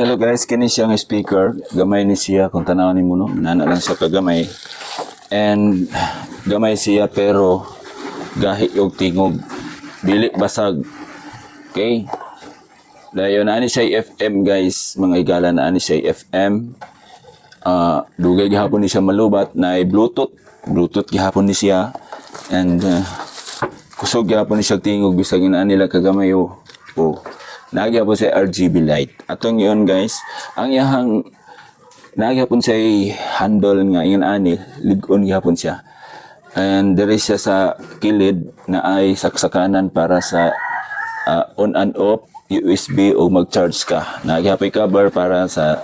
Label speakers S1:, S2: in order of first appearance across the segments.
S1: Hello guys, kini siyang speaker. Gamay ni siya kung tanaw ni mo no. Nana lang siya kagamay. And gamay siya pero gahi og tingog. Dili basag. Okay? Dayon ani siya FM guys, mga igala na ani siya FM. Dugay gihapon ni siya malubat na Bluetooth. Bluetooth gihapon ni siya. And kusog gihapon ni siya tingog bisag ina nila kagamay oh. Nagyapon sa RGB light. Atong yun guys, ang iyang nagyapon sa handle nga ingon ani, lig-on gyapon siya. And there is siya sa kilid na ay saksakanan para sa on and off USB o mag-charge ka. Nagyapon cover para sa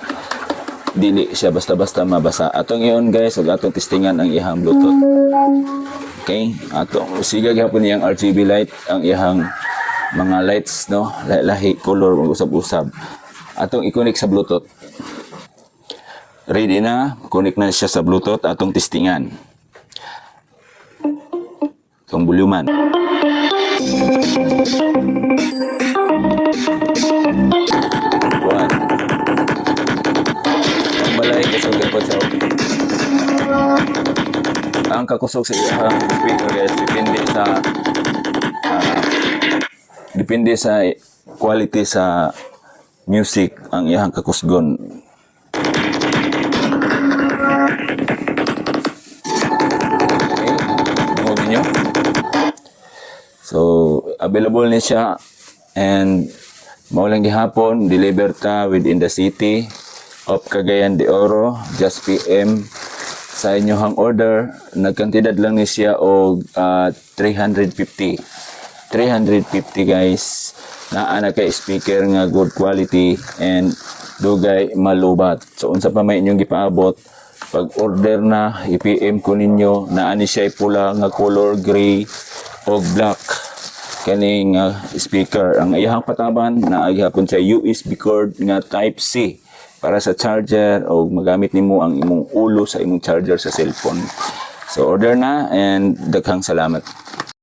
S1: dili siya basta-basta mabasa. Atong yun guys, ug atong testingan ang iyang Bluetooth. Okay? Atong siga gyapon niyang RGB light ang iyang mga lights no, lahi color usab-usab. Atong i-connect sa Bluetooth. Ready na, connect na siya sa Bluetooth atong testingan. Itong voluman. One. Ang balay kusog ko sa ang kakusog sa iyang speaker guys depende sa quality sa music ang iyang kakusgon. Okay, niyo. So, available ni siya and maulang gihapon deliver ta within the city of Cagayan de Oro, just PM sa inyohang order. Nagkantidad lang ni siya og 350 guys na ana kay speaker nga good quality and dugay malubat. So unsa pa may inyong gipaabot pag order na i-PM ko ninyo na ani siya pula nga color gray o black kaning speaker. Ang iyang pataban na agihapon sa USB cord nga type C para sa charger o magamit nimo ang imong ulo sa imong charger sa cellphone. So order na and daghang salamat.